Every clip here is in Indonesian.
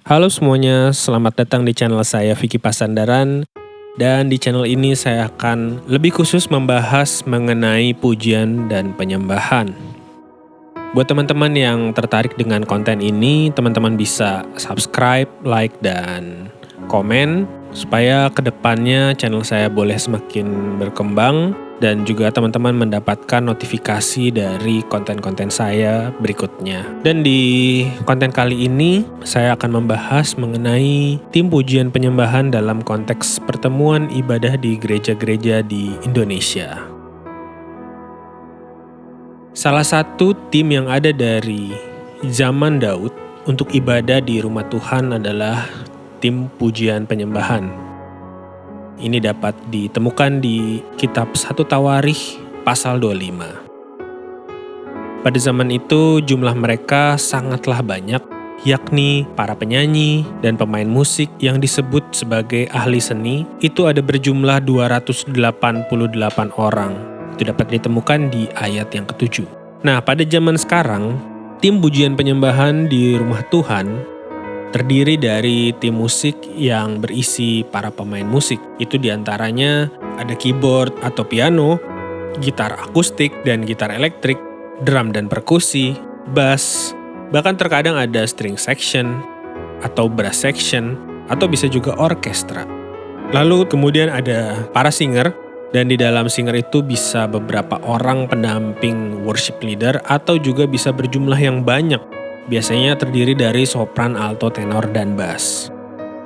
Halo semuanya, selamat datang di channel saya Vicky Pasandaran. Dan di channel ini saya akan lebih khusus membahas mengenai pujian dan penyembahan. Buat teman-teman yang tertarik dengan konten ini, teman-teman bisa subscribe, like, dan komen supaya kedepannya channel saya boleh semakin berkembang dan juga teman-teman mendapatkan notifikasi dari konten-konten saya berikutnya. Dan di konten kali ini saya akan membahas mengenai tim pujian penyembahan dalam konteks pertemuan ibadah di gereja-gereja di Indonesia. Salah satu tim yang ada dari zaman Daud untuk ibadah di rumah Tuhan adalah tim pujian penyembahan. Ini dapat ditemukan di kitab 1 Tawarikh pasal 25. Pada zaman itu jumlah mereka sangatlah banyak, yakni para penyanyi dan pemain musik yang disebut sebagai ahli seni itu ada berjumlah 288 orang. Itu dapat ditemukan di ayat yang ke-7. Nah, pada zaman sekarang, tim pujian penyembahan di rumah Tuhan terdiri dari tim musik yang berisi para pemain musik. Itu diantaranya ada keyboard atau piano, gitar akustik dan gitar elektrik, drum dan perkusi, bass, bahkan terkadang ada string section atau brass section, atau bisa juga orkestra. Lalu kemudian ada para singer, dan di dalam singer itu bisa beberapa orang pendamping worship leader atau juga bisa berjumlah yang banyak. Biasanya terdiri dari sopran, alto, tenor, dan bass.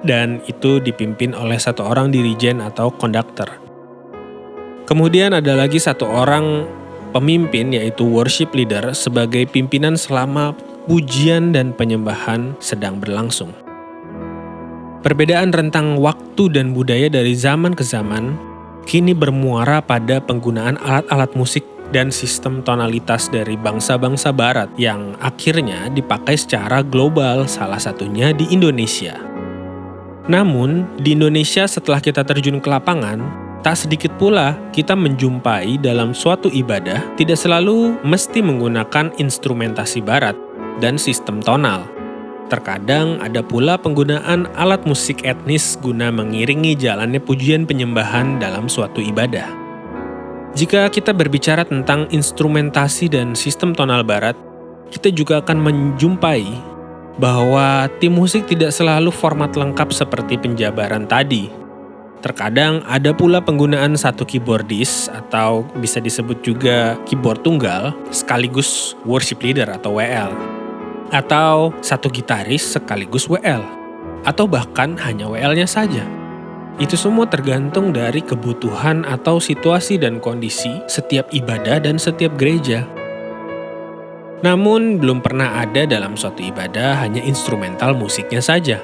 Dan itu dipimpin oleh satu orang dirijen atau konduktor. Kemudian ada lagi satu orang pemimpin yaitu worship leader sebagai pimpinan selama pujian dan penyembahan sedang berlangsung. Perbedaan rentang waktu dan budaya dari zaman ke zaman kini bermuara pada penggunaan alat-alat musik dan sistem tonalitas dari bangsa-bangsa barat yang akhirnya dipakai secara global, salah satunya di Indonesia. Namun, di Indonesia setelah kita terjun ke lapangan, tak sedikit pula kita menjumpai dalam suatu ibadah tidak selalu mesti menggunakan instrumentasi barat dan sistem tonal. Terkadang ada pula penggunaan alat musik etnis guna mengiringi jalannya pujian penyembahan dalam suatu ibadah. Jika kita berbicara tentang instrumentasi dan sistem tonal barat, kita juga akan menjumpai bahwa tim musik tidak selalu format lengkap seperti penjabaran tadi. Terkadang ada pula penggunaan satu keyboardist atau bisa disebut juga keyboard tunggal sekaligus worship leader atau WL. Atau satu gitaris sekaligus WL. Atau bahkan hanya WL-nya saja. Itu semua tergantung dari kebutuhan atau situasi dan kondisi setiap ibadah dan setiap gereja. Namun belum pernah ada dalam suatu ibadah hanya instrumental musiknya saja.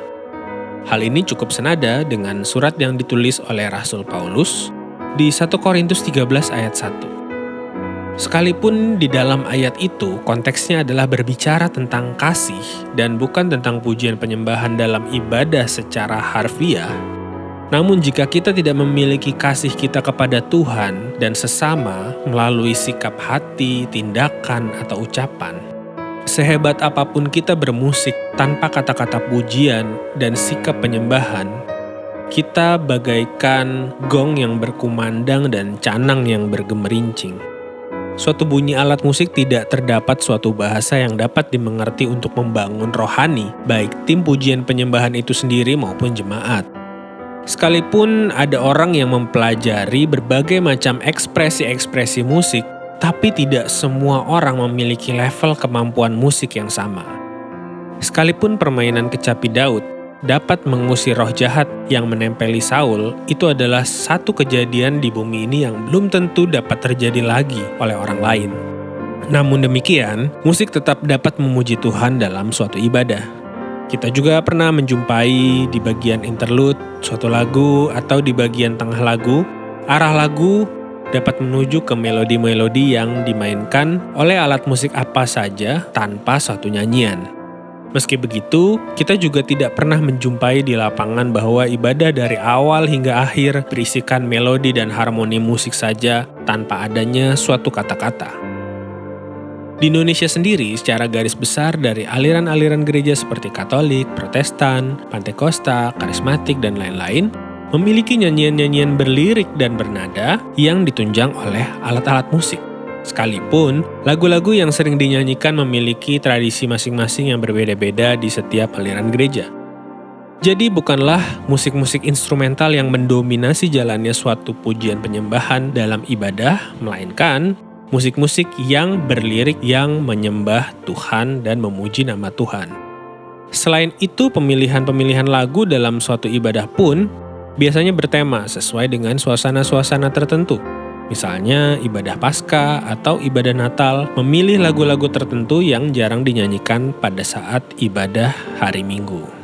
Hal ini cukup senada dengan surat yang ditulis oleh Rasul Paulus di 1 Korintus 13 ayat 1. Sekalipun di dalam ayat itu konteksnya adalah berbicara tentang kasih dan bukan tentang pujian penyembahan dalam ibadah secara harfiah, namun jika kita tidak memiliki kasih kita kepada Tuhan dan sesama melalui sikap hati, tindakan, atau ucapan, sehebat apapun kita bermusik tanpa kata-kata pujian dan sikap penyembahan, kita bagaikan gong yang berkumandang dan canang yang bergemerincing. Suatu bunyi alat musik tidak terdapat suatu bahasa yang dapat dimengerti untuk membangun rohani, baik tim pujian penyembahan itu sendiri maupun jemaat. Sekalipun ada orang yang mempelajari berbagai macam ekspresi-ekspresi musik, tapi tidak semua orang memiliki level kemampuan musik yang sama. Sekalipun permainan kecapi Daud dapat mengusir roh jahat yang menempeli Saul, itu adalah satu kejadian di bumi ini yang belum tentu dapat terjadi lagi oleh orang lain. Namun demikian, musik tetap dapat memuji Tuhan dalam suatu ibadah. Kita juga pernah menjumpai di bagian interlude suatu lagu atau di bagian tengah lagu, arah lagu dapat menuju ke melodi-melodi yang dimainkan oleh alat musik apa saja tanpa suatu nyanyian. Meski begitu, kita juga tidak pernah menjumpai di lapangan bahwa ibadah dari awal hingga akhir berisikan melodi dan harmoni musik saja tanpa adanya suatu kata-kata. Di Indonesia sendiri, secara garis besar dari aliran-aliran gereja seperti Katolik, Protestan, Pantekosta, Karismatik, dan lain-lain, memiliki nyanyian-nyanyian berlirik dan bernada yang ditunjang oleh alat-alat musik. Sekalipun, lagu-lagu yang sering dinyanyikan memiliki tradisi masing-masing yang berbeda-beda di setiap aliran gereja. Jadi bukanlah musik-musik instrumental yang mendominasi jalannya suatu pujian penyembahan dalam ibadah, melainkan musik-musik yang berlirik yang menyembah Tuhan dan memuji nama Tuhan. Selain itu, pemilihan-pemilihan lagu dalam suatu ibadah pun biasanya bertema sesuai dengan suasana-suasana tertentu. Misalnya ibadah Paskah atau ibadah Natal memilih lagu-lagu tertentu yang jarang dinyanyikan pada saat ibadah hari Minggu.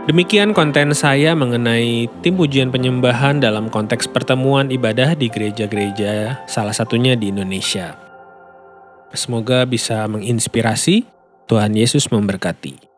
Demikian konten saya mengenai tim pujian penyembahan dalam konteks pertemuan ibadah di gereja-gereja, salah satunya di Indonesia. Semoga bisa menginspirasi. Tuhan Yesus memberkati.